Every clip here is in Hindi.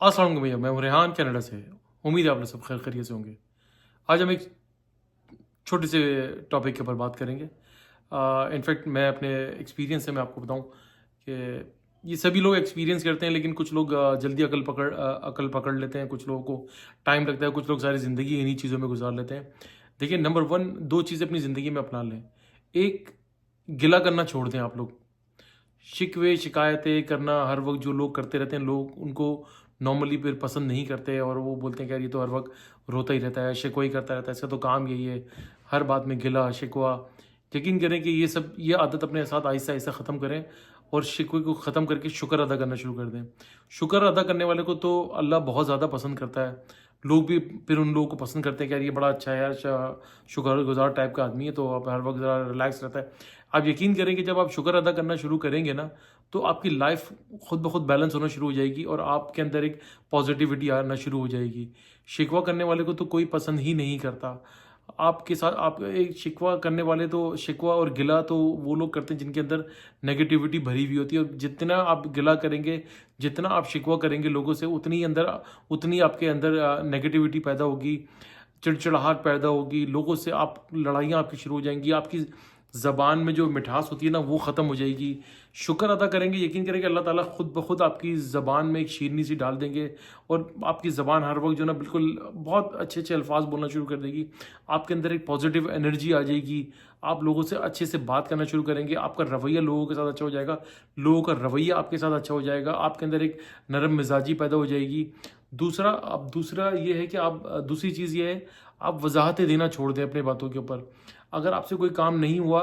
अस्सलाम वालेकुम भैया, मैं हूँ रेहान कनाडा से। उम्मीद है आप लोग सब खैर खैरियत से होंगे। आज हम एक छोटे से टॉपिक के ऊपर बात करेंगे। इनफैक्ट मैं अपने एक्सपीरियंस से मैं आपको बताऊं कि ये सभी लोग एक्सपीरियंस करते हैं, लेकिन कुछ लोग जल्दी अकल पकड़ लेते हैं, कुछ लोगों को टाइम लगता है, कुछ लोग सारी ज़िंदगी इन्हीं चीज़ों में गुजार लेते हैं। देखिए, नंबर वन, दो चीज़ें अपनी ज़िंदगी में अपना लें। एक, गिला करना छोड़ दें आप लोग। शिकवे शिकायतें करना हर वक्त जो लोग करते रहते हैं, लोग उनको नॉर्मली फिर पसंद नहीं करते और वो बोलते हैं कि यार ये तो हर वक्त रोता ही रहता है, शिकवा ही करता रहता है, इसका तो काम यही है, हर बात में गिला शिकवा। यकीन करें कि ये आदत अपने साथ आहिस्ता आहिस्ता ख़त्म करें और शिकवे को ख़त्म करके शुक्र अदा करना शुरू कर दें। शुक्र अदा करने वाले को तो अल्लाह बहुत ज़्यादा पसंद करता है। लोग भी फिर उन लोगों को पसंद करते हैं कि यार ये बड़ा अच्छा है यार, शुक्रगुजार टाइप का आदमी है, तो अब हर वक्त ज़रा रिलैक्स रहता है। आप यकीन करें कि जब आप शुक्र अदा करना शुरू करेंगे ना, तो आपकी लाइफ खुद ब खुद बैलेंस होना शुरू हो जाएगी और आपके अंदर एक पॉजिटिविटी आना शुरू हो जाएगी। शिकवा करने वाले को तो कोई पसंद ही नहीं करता। आपके साथ आप एक शिकवा करने वाले, तो शिकवा और गिला तो वो लोग करते हैं जिनके अंदर नेगेटिविटी भरी हुई होती है, और जितना आप गिला करेंगे, जितना आप शिकवा करेंगे लोगों से, उतनी आपके अंदर नेगेटिविटी पैदा होगी, चिड़चिड़ाहट पैदा होगी, लोगों से आप लड़ाइयाँ आपकी शुरू हो जाएंगी, आपकी ज़बान में जो मिठास होती है ना, वो ख़त्म हो जाएगी। शुक्र अदा करेंगे, यकीन करेंगे अल्लाह ताला खुद ब खुद आपकी ज़बान में एक शीरनी सी डाल देंगे और आपकी ज़बान हर वक्त जो ना बिल्कुल बहुत अच्छे अच्छे अल्फाज बोलना शुरू कर देगी। आपके अंदर एक पॉजिटिव एनर्जी आ जाएगी, आप लोगों से अच्छे से बात करना शुरू करेंगे, आपका रवैया लोगों के साथ अच्छा हो जाएगा, लोगों का रवैया आपके साथ अच्छा हो जाएगा, आपके अंदर एक नरम मिजाजी पैदा हो जाएगी। दूसरा ये है कि दूसरी चीज़ ये है, आप वजाहतें देना छोड़ दें अपनी बातों के ऊपर। अगर आपसे कोई काम नहीं हुआ,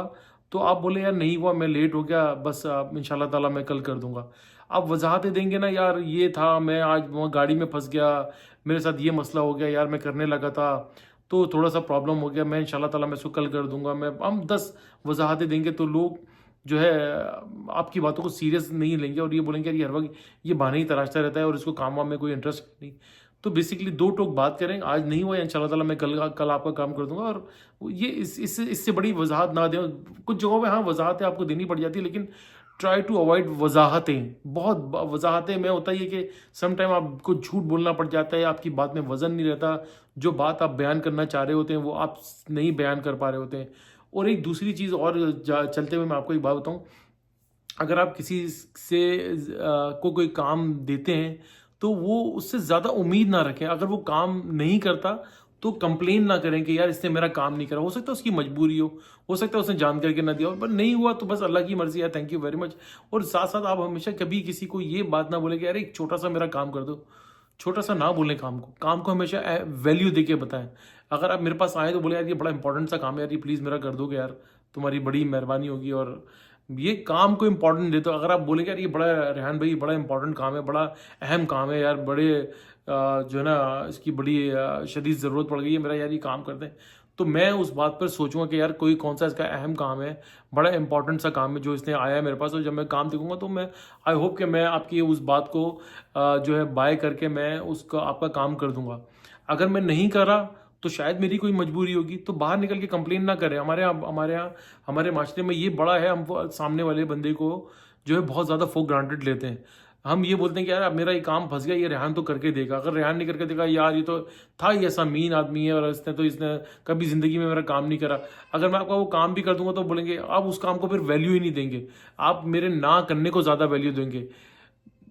तो आप बोले यार नहीं हुआ, मैं लेट हो गया, बस इंशाल्लाह ताला मैं कल कर दूंगा। आप वजाहतें देंगे ना, यार ये था, मैं आज वहाँ गाड़ी में फंस गया, मेरे साथ ये मसला हो गया, यार मैं करने लगा था तो थोड़ा सा प्रॉब्लम हो गया, मैं इंशाल्लाह ताला मैं इसको कल कर दूंगा, मैं हम 10 वजाहतें देंगे तो लोग जो है आपकी बातों को सीरियस नहीं लेंगे और ये बोलेंगे यार ये हर वक्त ये बहाने ही तराशता रहता है और इसको काम वाम में कोई इंटरेस्ट नहीं। तो बेसिकली दो टोक बात करें, आज नहीं हुआ इंशाल्लाह ताला मैं कल आपका काम कर दूंगा। और ये इससे बड़ी वजाहत ना दें। कुछ जगहों पे हाँ वजाहतें आपको देनी पड़ जाती है, लेकिन ट्राई टू अवॉइड वजाहतें। वजाहतें में होता ही है कि सम टाइम आपको झूठ बोलना पड़ जाता है, आपकी बात में वजन नहीं रहता, जो बात आप बयान करना चाह रहे होते हैं वो आप नहीं बयान कर पा रहे होते हैं। और एक दूसरी चीज़ और चलते हुए मैं आपको एक बात बताऊँ, अगर आप किसी से को कोई काम देते हैं, तो वो उससे ज़्यादा उम्मीद ना रखें। अगर वो काम नहीं करता, तो कंप्लेन ना करें कि यार इसने मेरा काम नहीं करा। हो सकता है उसकी मजबूरी हो सकता है उसने जान करके ना दिया हो, पर नहीं हुआ तो बस अल्लाह की मर्ज़ी है, थैंक यू वेरी मच। और साथ-साथ आप हमेशा कभी किसी को ये बात ना बोलें कि यार एक छोटा-सा मेरा काम कर दो। छोटा-सा ना बोलें काम को हमेशा वैल्यू देके बताएँ। अगर आप मेरे पास आएँ तो बोले यार ये बड़ा इंपॉर्टेंट सा काम है यार, ये प्लीज़ मेरा कर दोगे यार, तुम्हारी बड़ी मेहरबानी होगी। और ये काम को इम्पोर्टेंट देते हो। अगर आप बोलेंगे यार ये बड़ा, रेहान भाई बड़ा इंपॉर्टेंट काम है, बड़ा अहम काम है यार, जो है ना इसकी बड़ी शदीद ज़रूरत पड़ गई है, मेरा यार ये काम कर दें, तो मैं उस बात पर सोचूंगा कि यार कोई कौन सा इसका अहम काम है, बड़ा इंपॉर्टेंट सा काम है जो इसने आया है मेरे पास, और जब मैं काम देखूंगा तो मैं आई होप कि मैं आपकी उस बात को जो है बाय करके मैं उसका आपका काम कर दूंगा। अगर मैं नहीं करा तो शायद मेरी कोई मजबूरी होगी, तो बाहर निकल के कंप्लेन ना करें। हमारे यहाँ हमारे माशरे में ये बड़ा है, हम सामने वाले बंदे को जो है बहुत ज़्यादा फॉर ग्रांटेड लेते हैं। हम ये बोलते हैं कि यार अब मेरा ये काम फंस गया, ये रेहान तो करके देगा। अगर रेहान नहीं करके देगा, यार ये तो था ही ऐसा मीन आदमी है और इसने कभी ज़िंदगी में मेरा काम नहीं करा। अगर मैं आपका वो काम भी कर दूंगा तो बोलेंगे आप उस काम को फिर वैल्यू ही नहीं देंगे, आप मेरे ना करने को ज़्यादा वैल्यू देंगे।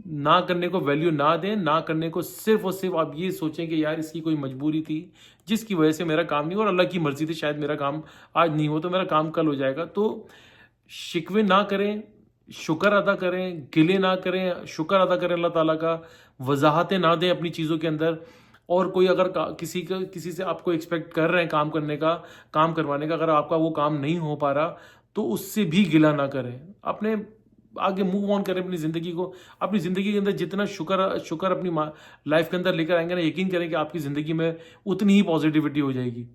ना करने को वैल्यू ना दें, ना करने को सिर्फ और सिर्फ आप ये सोचें कि यार इसकी कोई मजबूरी थी जिसकी वजह से मेरा काम नहीं हुआ, और अल्लाह की मर्जी थी शायद मेरा काम आज नहीं हो तो मेरा काम कल हो जाएगा। तो शिकवे ना करें, शुक्र अदा करें, गिले ना करें, शुक्र अदा करें अल्लाह ताला का, वजाहतें ना दें अपनी चीज़ों के अंदर। और कोई अगर किसी से आपको एक्सपेक्ट कर रहे हैं काम करने का, काम करवाने का, अगर आपका वो काम नहीं हो पा रहा, तो उससे भी गिला ना करें। अपने आगे मूव ऑन करें अपनी ज़िंदगी को। अपनी ज़िंदगी के अंदर जितना शुक्र अपनी लाइफ के अंदर लेकर आएंगे ना, यकीन करें कि आपकी ज़िंदगी में उतनी ही पॉजिटिविटी हो जाएगी,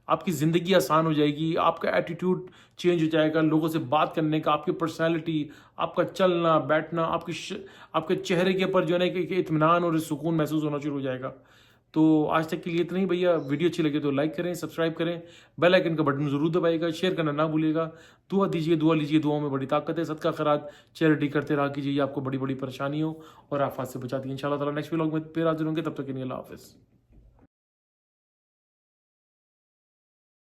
आपकी ज़िंदगी आसान हो जाएगी, आपका एटीट्यूड चेंज हो जाएगा, लोगों से बात करने का, आपकी पर्सनैलिटी, आपका चलना बैठना, आपके चेहरे के ऊपर जो है ना एक इत्मीनान और सुकून महसूस होना शुरू हो जाएगा। तो आज तक के लिए इतना ही भैया। वीडियो अच्छी लगे तो लाइक करें, सब्सक्राइब करें, बेल आइकन का बटन ज़रूर दबाइएगा, शेयर करना ना भूलिएगा। दुआ दीजिए, दुआ लीजिए, दुआओं में बड़ी ताकत है। सदका खैरात चैरिटी करते रहा कीजिए, ये आपको बड़ी बड़ी परेशानियों और आफत से बचाती है। इंशाल्लाह ताला नेक्स्ट व्लॉग में फिर हाजिर होंगे, तब तक के लिए अल्लाह हाफ़िज़।